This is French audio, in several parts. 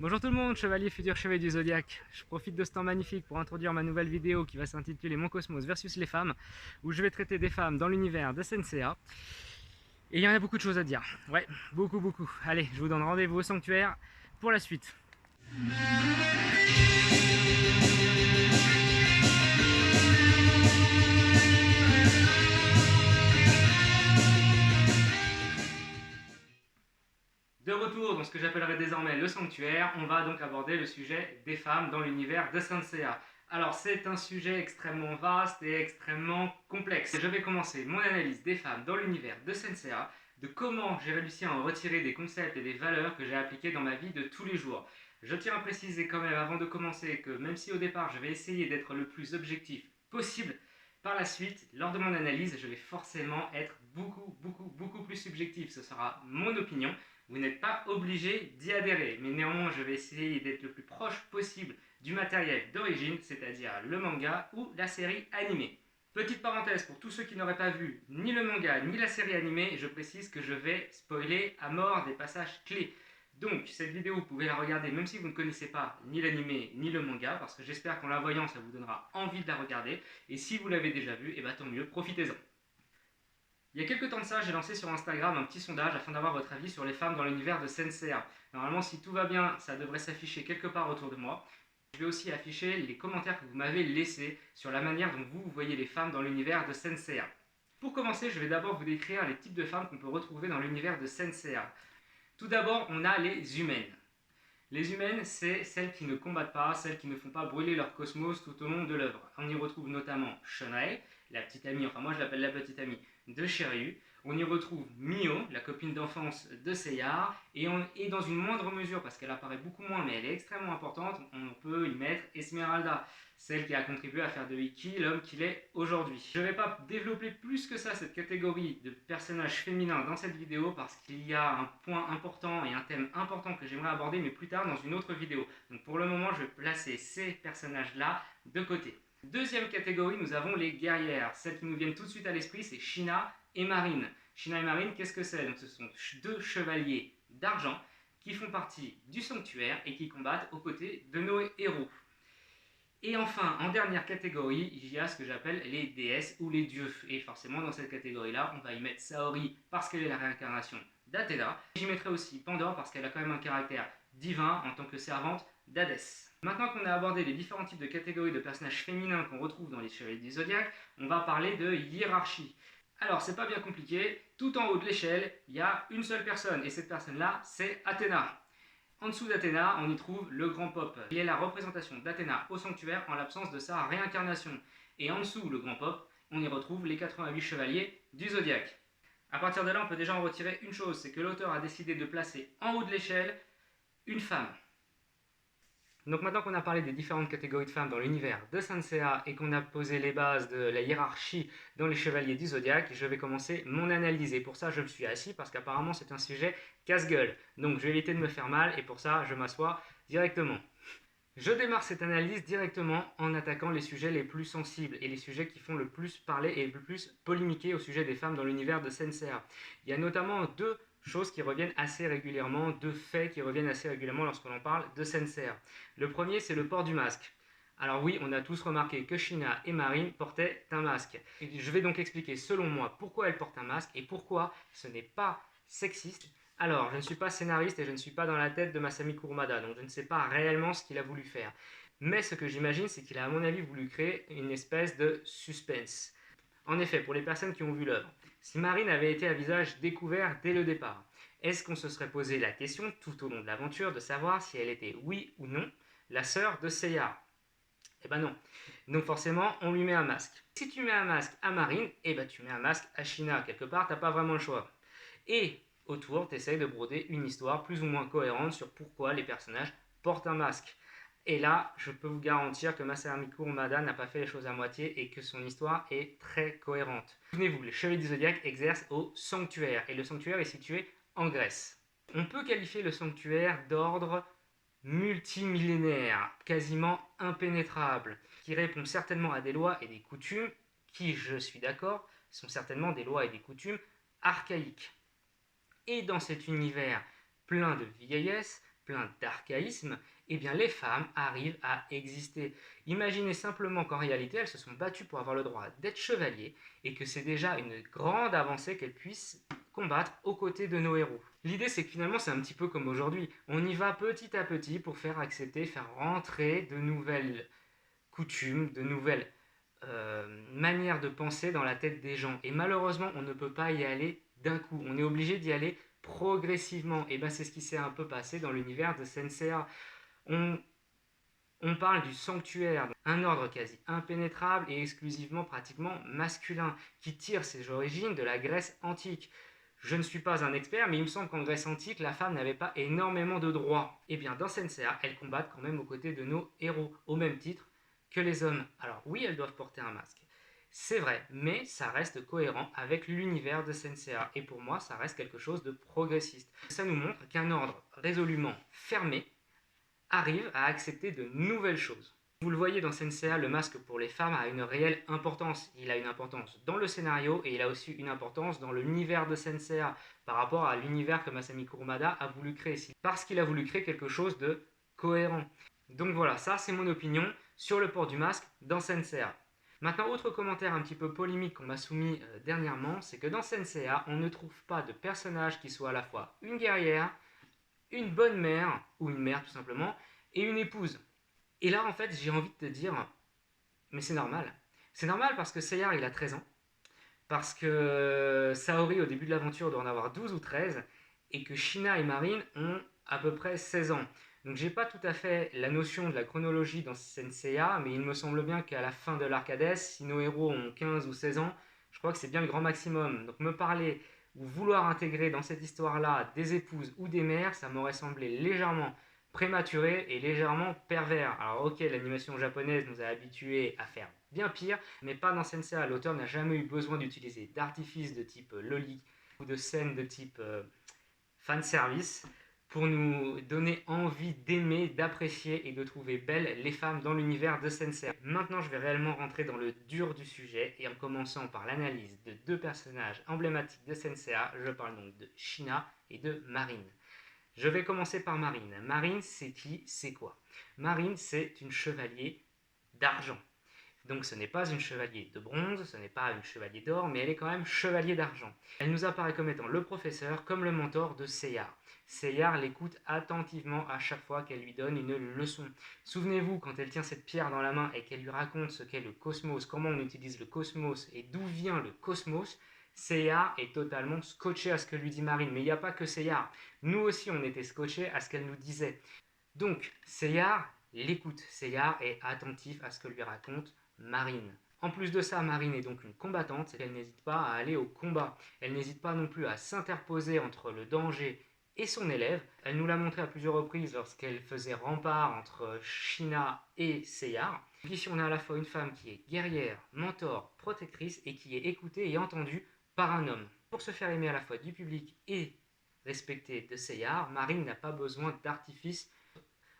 Bonjour tout le monde, chevalier futur chevalier du Zodiaque. Je profite de ce temps magnifique pour introduire ma nouvelle vidéo qui va s'intituler Mon Cosmos versus les femmes, où je vais traiter des femmes dans l'univers de Senseiya. Et il y en a beaucoup de choses à dire. Ouais, beaucoup. Allez, je vous donne rendez-vous au sanctuaire pour la suite. De retour dans ce que j'appellerai désormais le sanctuaire, on va donc aborder le sujet des femmes dans l'univers de Senseiya. Alors c'est un sujet extrêmement vaste et extrêmement complexe. Je vais commencer mon analyse des femmes dans l'univers de Senseiya, de comment j'ai réussi à en retirer des concepts et des valeurs que j'ai appliquées dans ma vie de tous les jours. Je tiens à préciser quand même avant de commencer que même si au départ je vais essayer d'être le plus objectif possible, par la suite, lors de mon analyse, je vais forcément être beaucoup plus subjectif. Ce sera mon opinion. Vous n'êtes pas obligé d'y adhérer, mais néanmoins je vais essayer d'être le plus proche possible du matériel d'origine, c'est-à-dire le manga ou la série animée. Petite parenthèse, pour tous ceux qui n'auraient pas vu ni le manga ni la série animée, je précise que je vais spoiler à mort des passages clés. Donc cette vidéo, vous pouvez la regarder même si vous ne connaissez pas ni l'animé ni le manga, parce que j'espère qu'en la voyant, ça vous donnera envie de la regarder. Et si vous l'avez déjà vue, et bah tant mieux, profitez-en. Il y a quelques temps de ça, j'ai lancé sur Instagram un petit sondage afin d'avoir votre avis sur les femmes dans l'univers de Senseiya. Normalement, si tout va bien, ça devrait s'afficher quelque part autour de moi. Je vais aussi afficher les commentaires que vous m'avez laissés sur la manière dont vous voyez les femmes dans l'univers de Senseiya. Pour commencer, je vais d'abord vous décrire les types de femmes qu'on peut retrouver dans l'univers de Senseiya. Tout d'abord, on a les humaines. Les humaines, c'est celles qui ne combattent pas, celles qui ne font pas brûler leur cosmos tout au long de l'œuvre. On y retrouve notamment Shunrei, la petite amie, enfin moi je l'appelle la petite amie de Shiryu. On y retrouve Mio, la copine d'enfance de Seiya, et dans une moindre mesure, parce qu'elle apparaît beaucoup moins, mais elle est extrêmement importante, on peut y mettre Esmeralda, celle qui a contribué à faire de Ikki l'homme qu'il est aujourd'hui. Je ne vais pas développer plus que ça cette catégorie de personnages féminins dans cette vidéo, parce qu'il y a un point important et un thème important que j'aimerais aborder, mais plus tard dans une autre vidéo. Donc pour le moment, je vais placer ces personnages-là de côté. Deuxième catégorie, nous avons les guerrières. Celles qui nous viennent tout de suite à l'esprit, c'est Shina et Marine. Shina et Marine, qu'est-ce que c'est? Donc ce sont deux chevaliers d'argent qui font partie du sanctuaire et qui combattent aux côtés de nos héros. Et enfin, en dernière catégorie, il y a ce que j'appelle les déesses ou les dieux. Et forcément, dans cette catégorie-là, on va y mettre Saori parce qu'elle est la réincarnation d'Athéna. J'y mettrai aussi Pandore parce qu'elle a quand même un caractère divin en tant que servante d'Hadès. Maintenant qu'on a abordé les différents types de catégories de personnages féminins qu'on retrouve dans les Chevaliers du Zodiaque, on va parler de hiérarchie. Alors, c'est pas bien compliqué, tout en haut de l'échelle, il y a une seule personne, et cette personne-là, c'est Athéna. En dessous d'Athéna, on y trouve le Grand Pope. Il est la représentation d'Athéna au sanctuaire en l'absence de sa réincarnation. Et en dessous, le Grand Pope, on y retrouve les 88 chevaliers du Zodiaque. A partir de là, on peut déjà en retirer une chose, c'est que l'auteur a décidé de placer en haut de l'échelle une femme. Donc maintenant qu'on a parlé des différentes catégories de femmes dans l'univers de Senseiya et qu'on a posé les bases de la hiérarchie dans les chevaliers du Zodiaque, je vais commencer mon analyse. Et pour ça, je me suis assis parce qu'apparemment c'est un sujet casse-gueule. Donc je vais éviter de me faire mal et pour ça, je m'assois directement. Je démarre cette analyse directement en attaquant les sujets les plus sensibles et les sujets qui font le plus parler et le plus polémiquer au sujet des femmes dans l'univers de Senseiya. Il y a notamment deux choses qui reviennent assez régulièrement, deux faits qui reviennent assez régulièrement lorsque l'on parle de Senseiya. Le premier, c'est le port du masque. Alors oui, on a tous remarqué que Shina et Marine portaient un masque. Et je vais donc expliquer selon moi pourquoi elles portent un masque et pourquoi ce n'est pas sexiste. Alors, je ne suis pas scénariste et je ne suis pas dans la tête de Masami Kurumada, donc je ne sais pas réellement ce qu'il a voulu faire. Mais ce que j'imagine, c'est qu'il a à mon avis voulu créer une espèce de suspense. En effet, pour les personnes qui ont vu l'œuvre, si Marine avait été à visage découvert dès le départ, est-ce qu'on se serait posé la question tout au long de l'aventure de savoir si elle était oui ou non la sœur de Seiya? Eh ben non. Donc forcément, on lui met un masque. Si tu mets un masque à Marine, eh ben tu mets un masque à Shina. Quelque part, t'as pas vraiment le choix. Et autour, tu essayes de broder une histoire plus ou moins cohérente sur pourquoi les personnages portent un masque. Et là, je peux vous garantir que Masami Kurumada n'a pas fait les choses à moitié et que son histoire est très cohérente. Souvenez-vous, les Chevaliers du Zodiaque exercent au sanctuaire et le sanctuaire est situé en Grèce. On peut qualifier le sanctuaire d'ordre multimillénaire, quasiment impénétrable, qui répond certainement à des lois et des coutumes qui, je suis d'accord, sont certainement des lois et des coutumes archaïques. Et dans cet univers plein de vieillesse, plein d'archaïsmes, eh bien les femmes arrivent à exister. Imaginez simplement qu'en réalité, elles se sont battues pour avoir le droit d'être chevaliers et que c'est déjà une grande avancée qu'elles puissent combattre aux côtés de nos héros. L'idée, c'est que finalement, c'est un petit peu comme aujourd'hui. On y va petit à petit pour faire accepter, faire rentrer de nouvelles coutumes, de nouvelles manières de penser dans la tête des gens. Et malheureusement, on ne peut pas y aller d'un coup. On est obligé d'y aller progressivement. Et bien, c'est ce qui s'est un peu passé dans l'univers de Senseiya. On parle du sanctuaire, un ordre quasi impénétrable et exclusivement pratiquement masculin, qui tire ses origines de la Grèce antique. Je ne suis pas un expert, mais il me semble qu'en Grèce antique, la femme n'avait pas énormément de droits. Et bien dans Senseiya, elles combattent quand même aux côtés de nos héros, au même titre que les hommes. Alors oui, elles doivent porter un masque. C'est vrai, mais ça reste cohérent avec l'univers de Senseiya. Et pour moi, ça reste quelque chose de progressiste. Ça nous montre qu'un ordre résolument fermé arrive à accepter de nouvelles choses. Vous le voyez dans Senseiya, le masque pour les femmes a une réelle importance. Il a une importance dans le scénario et il a aussi une importance dans l'univers de Senseiya par rapport à l'univers que Masami Kurumada a voulu créer. Parce qu'il a voulu créer quelque chose de cohérent. Donc voilà, ça c'est mon opinion sur le port du masque dans Senseiya. Maintenant, autre commentaire un petit peu polémique qu'on m'a soumis dernièrement, c'est que dans Senseiya, on ne trouve pas de personnage qui soit à la fois une guerrière, une bonne mère, ou une mère tout simplement, et une épouse. Et là, en fait, j'ai envie de te dire, mais c'est normal. C'est normal parce que Seyar, il a 13 ans, parce que Saori, au début de l'aventure, doit en avoir 12 ou 13, et que Shina et Marine ont à peu près 16 ans. Donc j'ai pas tout à fait la notion de la chronologie dans Senseiya, mais il me semble bien qu'à la fin de l'Arcades, si nos héros ont 15 ou 16 ans, je crois que c'est bien le grand maximum. Donc me parler ou vouloir intégrer dans cette histoire-là des épouses ou des mères, ça m'aurait semblé légèrement prématuré et légèrement pervers. Alors ok, l'animation japonaise nous a habitués à faire bien pire, mais pas dans Senseiya. L'auteur n'a jamais eu besoin d'utiliser d'artifices de type loli ou de scènes de type fanservice pour nous donner envie d'aimer, d'apprécier et de trouver belles les femmes dans l'univers de Senseiya. Maintenant, je vais réellement rentrer dans le dur du sujet et en commençant par l'analyse de deux personnages emblématiques de Senseiya, je parle donc de Shina et de Marine. Je vais commencer par Marine. Marine, c'est qui? C'est quoi? Marine, c'est une chevalier d'argent. Donc ce n'est pas une chevalier de bronze, ce n'est pas une chevalier d'or, mais elle est quand même chevalier d'argent. Elle nous apparaît comme étant le professeur, comme le mentor de Seyar. Seyar l'écoute attentivement à chaque fois qu'elle lui donne une leçon. Souvenez-vous, quand elle tient cette pierre dans la main et qu'elle lui raconte ce qu'est le cosmos, comment on utilise le cosmos et d'où vient le cosmos, Seyar est totalement scotché à ce que lui dit Marine. Mais il n'y a pas que Seyar. Nous aussi, on était scotchés à ce qu'elle nous disait. Donc, Seyar l'écoute. Seyar est attentif à ce que lui raconte Marine. En plus de ça, Marine est donc une combattante, elle n'hésite pas à aller au combat. Elle n'hésite pas non plus à s'interposer entre le danger et son élève. Elle nous l'a montré à plusieurs reprises lorsqu'elle faisait rempart entre Shina et Seyar. Ici, on a à la fois une femme qui est guerrière, mentor, protectrice et qui est écoutée et entendue par un homme. Pour se faire aimer à la fois du public et respectée de Seyar, Marine n'a pas besoin d'artifice.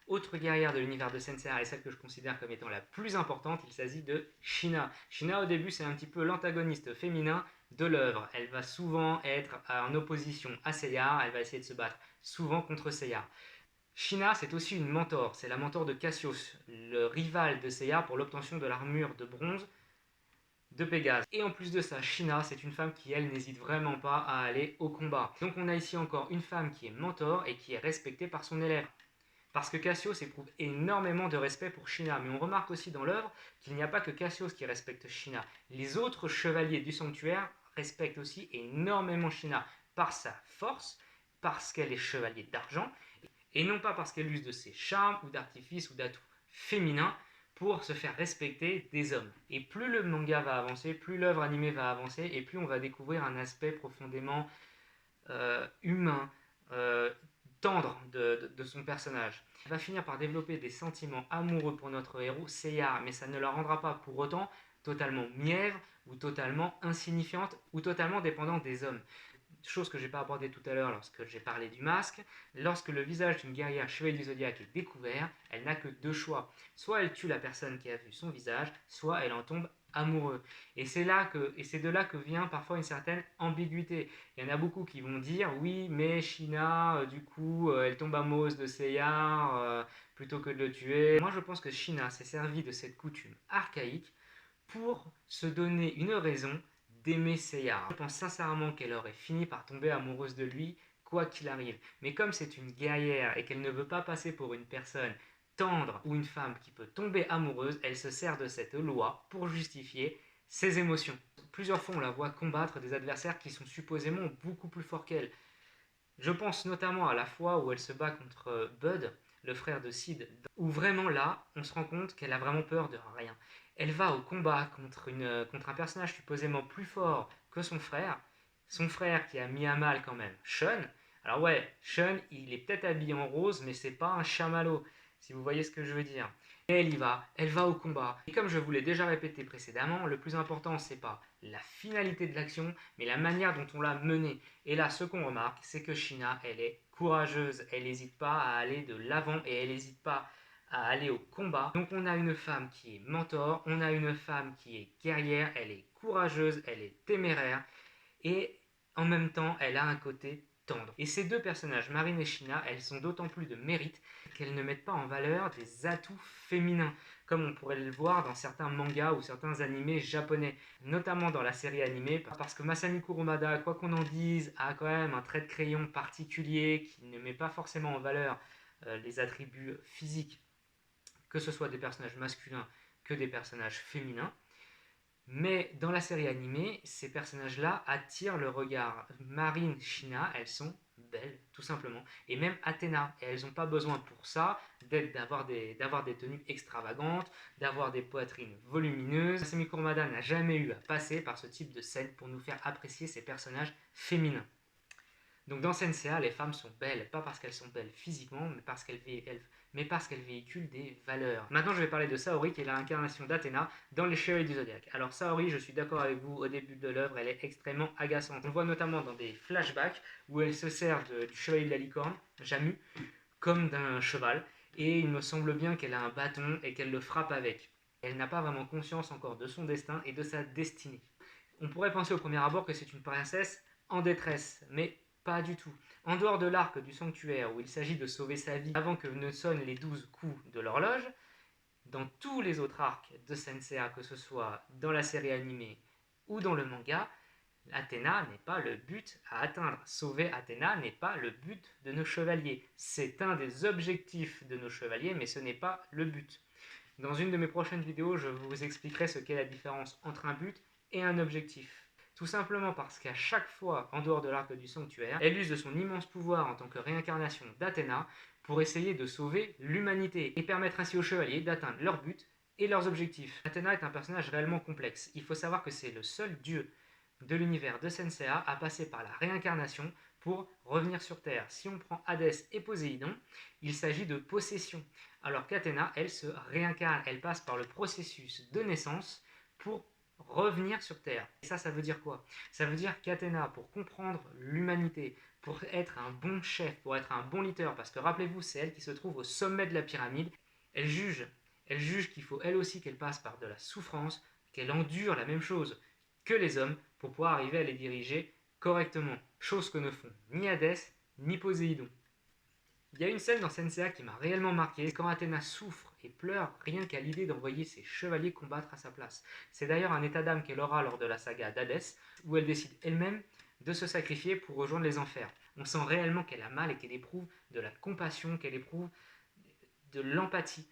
Autre guerrière de l'univers de Senseiya et celle que je considère comme étant la plus importante, il s'agit de Shina. Shina au début c'est un petit peu l'antagoniste féminin de l'œuvre. Elle va souvent être en opposition à Seyar, elle va essayer de se battre souvent contre Seyar. Shina c'est aussi une mentor, c'est la mentor de Cassius, le rival de Seyar pour l'obtention de l'armure de bronze de Pégase. Et en plus de ça, Shina, c'est une femme qui, elle, n'hésite vraiment pas à aller au combat. Donc on a ici encore une femme qui est mentor et qui est respectée par son élève. Parce que Cassius éprouve énormément de respect pour Shina. Mais on remarque aussi dans l'œuvre qu'il n'y a pas que Cassius qui respecte Shina. Les autres chevaliers du sanctuaire respectent aussi énormément Shina par sa force, parce qu'elle est chevalier d'argent, et non pas parce qu'elle use de ses charmes ou d'artifices ou d'atouts féminins pour se faire respecter des hommes. Et plus le manga va avancer, plus l'œuvre animée va avancer, et plus on va découvrir un aspect profondément humain, tendre de son personnage. Elle va finir par développer des sentiments amoureux pour notre héros, Seyar, mais ça ne la rendra pas pour autant totalement mièvre, ou totalement insignifiante, ou totalement dépendante des hommes. Chose que je n'ai pas abordée tout à l'heure lorsque j'ai parlé du masque, lorsque le visage d'une guerrière chevalier du zodiaque est découvert, elle n'a que deux choix. Soit elle tue la personne qui a vu son visage, soit elle en tombe amoureux. Et c'est de là que vient parfois une certaine ambiguïté. Il y en a beaucoup qui vont dire oui, mais China, du coup, elle tombe amoureuse de Seyar plutôt que de le tuer. Moi, je pense que China s'est servi de cette coutume archaïque pour se donner une raison d'aimer Seyar. Je pense sincèrement qu'elle aurait fini par tomber amoureuse de lui, quoi qu'il arrive. Mais comme c'est une guerrière et qu'elle ne veut pas passer pour une personne tendre ou une femme qui peut tomber amoureuse, elle se sert de cette loi pour justifier ses émotions. Plusieurs fois, on la voit combattre des adversaires qui sont supposément beaucoup plus forts qu'elle. Je pense notamment à la fois où elle se bat contre Bud, le frère de Sid, où vraiment là, on se rend compte qu'elle a vraiment peur de rien. Elle va au combat contre un personnage supposément plus fort que son frère qui a mis à mal quand même Sean. Alors ouais, Sean, il est peut-être habillé en rose, mais c'est pas un chamallow, si vous voyez ce que je veux dire. Et elle va au combat. Et comme je vous l'ai déjà répété précédemment, le plus important, c'est pas la finalité de l'action, mais la manière dont on l'a menée. Et là, ce qu'on remarque, c'est que Shina, elle est courageuse, elle n'hésite pas à aller de l'avant et elle n'hésite pas à aller au combat. Donc on a une femme qui est mentor, on a une femme qui est guerrière, elle est courageuse, elle est téméraire et en même temps, elle a un côté tendre. Et ces deux personnages, Marine et Shina, elles sont d'autant plus de mérite qu'elles ne mettent pas en valeur des atouts féminins, comme on pourrait le voir dans certains mangas ou certains animés japonais, notamment dans la série animée, parce que Masami Kurumada, quoi qu'on en dise, a quand même un trait de crayon particulier qui ne met pas forcément en valeur les attributs physiques, que ce soit des personnages masculins que des personnages féminins. Mais dans la série animée, ces personnages-là attirent le regard. Marine, Shina, elles sont belles, tout simplement. Et même Athéna. Et elles n'ont pas besoin pour ça d'avoir des tenues extravagantes, d'avoir des poitrines volumineuses. Masami Kurumada n'a jamais eu à passer par ce type de scène pour nous faire apprécier ces personnages féminins. Donc dans Senseiya, les femmes sont belles, pas parce qu'elles sont belles physiquement, mais parce qu'elles véhiculent des valeurs. Maintenant, je vais parler de Saori, qui est l'incarnation d'Athéna dans les Chevaliers du Zodiaque. Alors Saori, je suis d'accord avec vous, au début de l'œuvre, elle est extrêmement agaçante. On le voit notamment dans des flashbacks où elle se sert du Chevalier de la Licorne, Jamu, comme d'un cheval, et il me semble bien qu'elle a un bâton et qu'elle le frappe avec. Elle n'a pas vraiment conscience encore de son destin et de sa destinée. On pourrait penser au premier abord que c'est une princesse en détresse, mais pas du tout. En dehors de l'arc du sanctuaire où il s'agit de sauver sa vie avant que ne sonnent les 12 coups de l'horloge, dans tous les autres arcs de Senseiya, que ce soit dans la série animée ou dans le manga, Athéna n'est pas le but à atteindre. Sauver Athéna n'est pas le but de nos chevaliers. C'est un des objectifs de nos chevaliers, mais ce n'est pas le but. Dans une de mes prochaines vidéos, je vous expliquerai ce qu'est la différence entre un but et un objectif. Tout simplement parce qu'à chaque fois, en dehors de l'arc du sanctuaire, elle use de son immense pouvoir en tant que réincarnation d'Athéna pour essayer de sauver l'humanité et permettre ainsi aux chevaliers d'atteindre leur but et leurs objectifs. Athéna est un personnage réellement complexe. Il faut savoir que c'est le seul dieu de l'univers de Senseiya à passer par la réincarnation pour revenir sur Terre. Si on prend Hadès et Poséidon, il s'agit de possession. Alors qu'Athéna, elle se réincarne, elle passe par le processus de naissance pour revenir sur Terre. Et ça veut dire quoi? Ça veut dire qu'Athéna, pour comprendre l'humanité, pour être un bon chef, pour être un bon leader, parce que rappelez-vous, c'est elle qui se trouve au sommet de la pyramide, elle juge qu'il faut elle aussi qu'elle passe par de la souffrance, qu'elle endure la même chose que les hommes pour pouvoir arriver à les diriger correctement. Chose que ne font ni Hadès ni Poséidon. Il y a une scène dans Senseiya qui m'a réellement marqué, quand Athéna souffre et pleure rien qu'à l'idée d'envoyer ses chevaliers combattre à sa place. C'est d'ailleurs un état d'âme qu'elle aura lors de la saga d'Hadès, où elle décide elle-même de se sacrifier pour rejoindre les enfers. On sent réellement qu'elle a mal et qu'elle éprouve de la compassion, qu'elle éprouve de l'empathie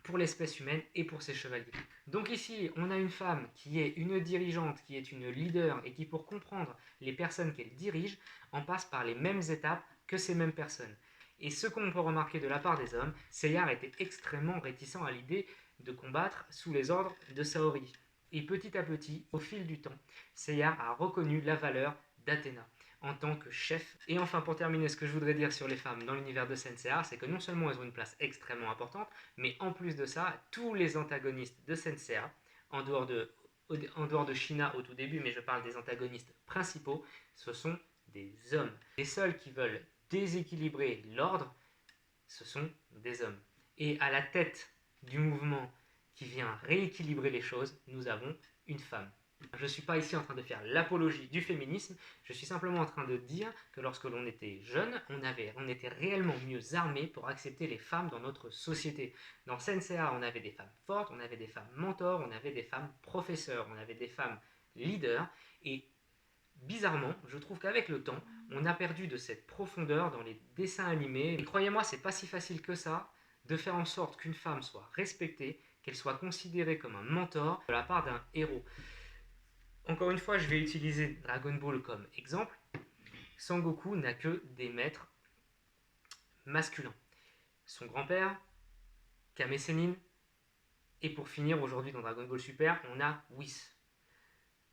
pour l'espèce humaine et pour ses chevaliers. Donc ici, on a une femme qui est une dirigeante, qui est une leader et qui, pour comprendre les personnes qu'elle dirige, en passe par les mêmes étapes que ces mêmes personnes. Et ce qu'on peut remarquer de la part des hommes, Seyar était extrêmement réticent à l'idée de combattre sous les ordres de Saori. Et petit à petit, au fil du temps, Seyar a reconnu la valeur d'Athéna en tant que chef. Et enfin, pour terminer, ce que je voudrais dire sur les femmes dans l'univers de Senseiya, c'est que non seulement elles ont une place extrêmement importante, mais en plus de ça, tous les antagonistes de Senseiya, en dehors de Shina au tout début, mais je parle des antagonistes principaux, ce sont des hommes. Les seuls qui veulent déséquilibrer l'ordre, ce sont des hommes. Et à la tête du mouvement qui vient rééquilibrer les choses, nous avons une femme. Je ne suis pas ici en train de faire l'apologie du féminisme, je suis simplement en train de dire que lorsque l'on était jeune, on était réellement mieux armés pour accepter les femmes dans notre société. Dans Senseiya, on avait des femmes fortes, on avait des femmes mentors, on avait des femmes professeurs, on avait des femmes leaders, et bizarrement, je trouve qu'avec le temps, on a perdu de cette profondeur dans les dessins animés. Et croyez-moi, c'est pas si facile que ça de faire en sorte qu'une femme soit respectée, qu'elle soit considérée comme un mentor de la part d'un héros. Encore une fois, je vais utiliser Dragon Ball comme exemple. Sangoku n'a que des maîtres masculins. Son grand-père, Kame Sennin, et pour finir, aujourd'hui dans Dragon Ball Super, on a Whis.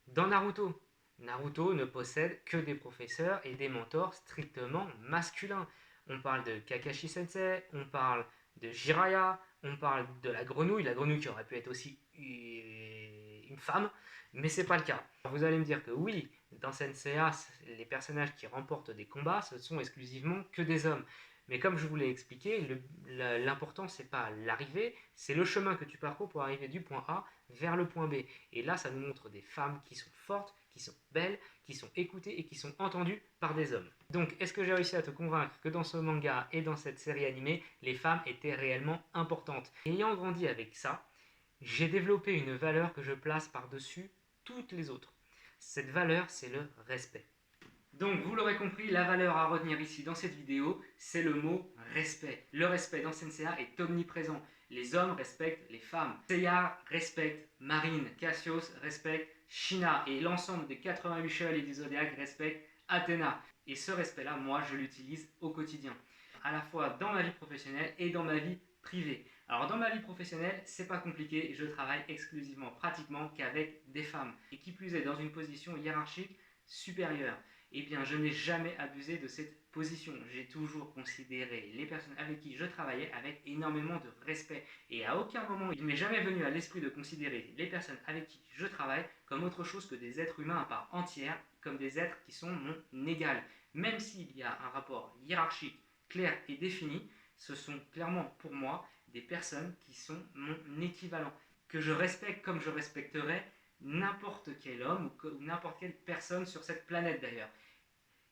Dans Naruto, Naruto ne possède que des professeurs et des mentors strictement masculins. On parle de Kakashi Sensei, on parle de Jiraiya, on parle de la grenouille qui aurait pu être aussi une femme, mais c'est pas le cas. Vous allez me dire que oui, dans Senseiya, les personnages qui remportent des combats, ce sont exclusivement que des hommes. Mais comme je vous l'ai expliqué, l'important c'est pas l'arrivée, c'est le chemin que tu parcours pour arriver du point A vers le point B. Et là, ça nous montre des femmes qui sont fortes, qui sont belles, qui sont écoutées et qui sont entendues par des hommes. Donc, est-ce que j'ai réussi à te convaincre que dans ce manga et dans cette série animée, les femmes étaient réellement importantes? Ayant grandi avec ça, j'ai développé une valeur que je place par-dessus toutes les autres. Cette valeur, c'est le respect. Donc, vous l'aurez compris, la valeur à retenir ici dans cette vidéo, c'est le mot respect. Le respect dans Senseiya est omniprésent. Les hommes respectent les femmes. Seiya respecte Marine, Cassius respecte Shina et l'ensemble des 88 chevaliers du Zodiac respectent Athéna. Et ce respect-là, moi, je l'utilise au quotidien, à la fois dans ma vie professionnelle et dans ma vie privée. Alors dans ma vie professionnelle, c'est pas compliqué, je travaille exclusivement, pratiquement qu'avec des femmes. Et qui plus est, dans une position hiérarchique supérieure. Eh bien, je n'ai jamais abusé de cette position. J'ai toujours considéré les personnes avec qui je travaillais avec énormément de respect. Et à aucun moment, il m'est jamais venu à l'esprit de considérer les personnes avec qui je travaille comme autre chose que des êtres humains à part entière, comme des êtres qui sont mon égal. Même s'il y a un rapport hiérarchique clair et défini, ce sont clairement pour moi des personnes qui sont mon équivalent, que je respecte comme je respecterais n'importe quel homme ou n'importe quelle personne sur cette planète d'ailleurs.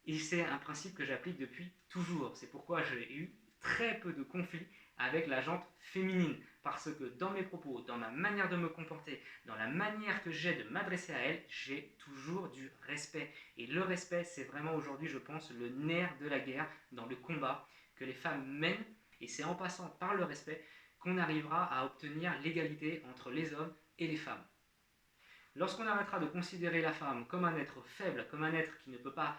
Et c'est un principe que j'applique depuis toujours. C'est pourquoi j'ai eu très peu de conflits avec la gente féminine. Parce que dans mes propos, dans ma manière de me comporter, dans la manière que j'ai de m'adresser à elle, j'ai toujours du respect. Et le respect, c'est vraiment aujourd'hui, je pense, le nerf de la guerre dans le combat que les femmes mènent. Et c'est en passant par le respect qu'on arrivera à obtenir l'égalité entre les hommes et les femmes. Lorsqu'on arrêtera de considérer la femme comme un être faible, comme un être qui ne peut pas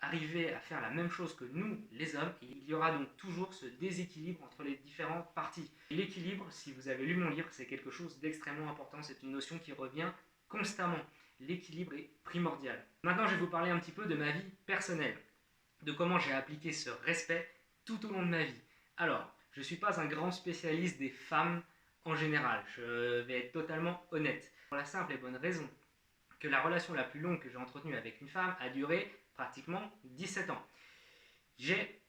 arriver à faire la même chose que nous, les hommes, il y aura donc toujours ce déséquilibre entre les différentes parties. L'équilibre, si vous avez lu mon livre, c'est quelque chose d'extrêmement important, c'est une notion qui revient constamment. L'équilibre est primordial. Maintenant, je vais vous parler un petit peu de ma vie personnelle, de comment j'ai appliqué ce respect tout au long de ma vie. Alors, je ne suis pas un grand spécialiste des femmes en général, je vais être totalement honnête. Pour la simple et bonne raison que la relation la plus longue que j'ai entretenue avec une femme a duré pratiquement 17 ans. J'ai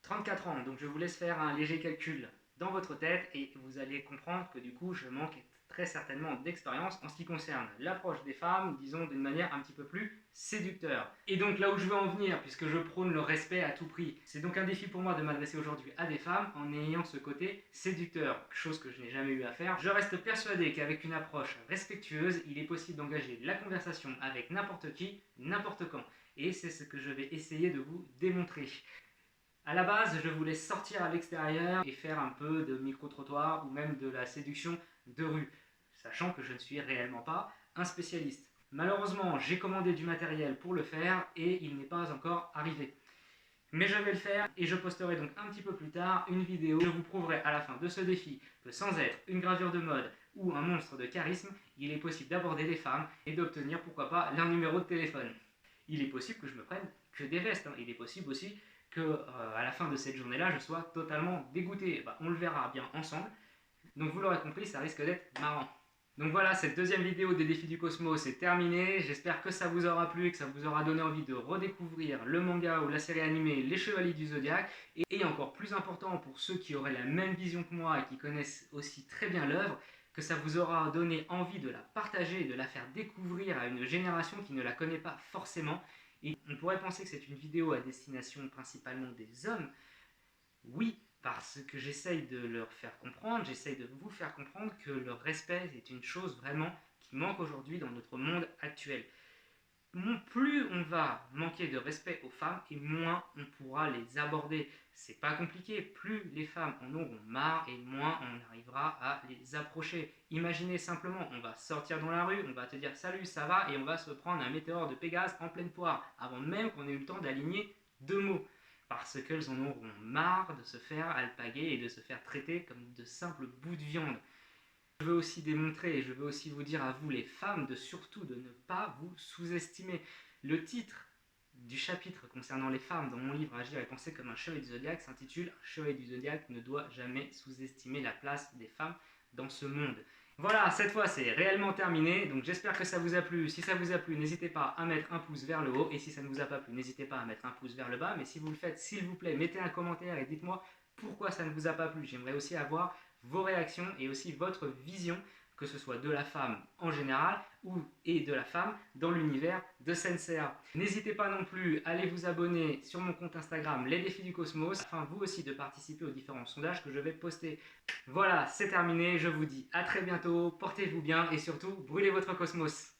34 ans, donc je vous laisse faire un léger calcul dans votre tête et vous allez comprendre que du coup je manque très certainement d'expérience en ce qui concerne l'approche des femmes, disons d'une manière un petit peu plus séducteur. Et donc là où je veux en venir, puisque je prône le respect à tout prix, c'est donc un défi pour moi de m'adresser aujourd'hui à des femmes en ayant ce côté séducteur, chose que je n'ai jamais eu à faire. Je reste persuadé qu'avec une approche respectueuse, il est possible d'engager la conversation avec n'importe qui, n'importe quand. Et c'est ce que je vais essayer de vous démontrer. A la base, je voulais sortir à l'extérieur et faire un peu de micro-trottoir ou même de la séduction de rue, sachant que je ne suis réellement pas un spécialiste. Malheureusement, j'ai commandé du matériel pour le faire et il n'est pas encore arrivé. Mais je vais le faire et je posterai donc un petit peu plus tard une vidéo. Je vous prouverai à la fin de ce défi que sans être une gravure de mode ou un monstre de charisme, il est possible d'aborder les femmes et d'obtenir pourquoi pas leur numéro de téléphone. Il est possible que je me prenne que des vestes, il est possible aussi que à la fin de cette journée-là, je sois totalement dégoûté. On le verra bien ensemble. Donc vous l'aurez compris, ça risque d'être marrant. Donc voilà, cette deuxième vidéo des défis du Cosmos est terminée. J'espère que ça vous aura plu et que ça vous aura donné envie de redécouvrir le manga ou la série animée Les Chevaliers du Zodiaque. Et encore plus important pour ceux qui auraient la même vision que moi et qui connaissent aussi très bien l'œuvre, que ça vous aura donné envie de la partager et de la faire découvrir à une génération qui ne la connaît pas forcément. Et on pourrait penser que c'est une vidéo à destination principalement des hommes. Oui, parce que j'essaye de leur faire comprendre, j'essaye de vous faire comprendre que le respect est une chose vraiment qui manque aujourd'hui dans notre monde actuel. Plus on va manquer de respect aux femmes et moins on pourra les aborder. C'est pas compliqué, plus les femmes en auront marre et moins on arrivera à les approcher. Imaginez simplement, on va sortir dans la rue, on va te dire salut, ça va, et on va se prendre un météore de Pégase en pleine poire, avant même qu'on ait eu le temps d'aligner 2 mots. Parce qu'elles en auront marre de se faire alpaguer et de se faire traiter comme de simples bouts de viande. Je veux aussi démontrer et je veux aussi vous dire à vous les femmes de surtout de ne pas vous sous-estimer. Le titre du chapitre concernant les femmes dans mon livre Agir et penser comme un chevalier du zodiaque s'intitule « Un chevalier du zodiaque ne doit jamais sous-estimer la place des femmes dans ce monde ». Voilà, cette fois c'est réellement terminé, donc j'espère que ça vous a plu. Si ça vous a plu, n'hésitez pas à mettre un pouce vers le haut, et si ça ne vous a pas plu, n'hésitez pas à mettre un pouce vers le bas, mais si vous le faites, s'il vous plaît, mettez un commentaire et dites-moi pourquoi ça ne vous a pas plu. J'aimerais aussi avoir vos réactions et aussi votre vision, que ce soit de la femme en général et de la femme dans l'univers de Senseiya. N'hésitez pas non plus à aller vous abonner sur mon compte Instagram Les Défis du Cosmos, afin vous aussi de participer aux différents sondages que je vais poster. Voilà, c'est terminé, je vous dis à très bientôt, portez-vous bien et surtout, brûlez votre cosmos.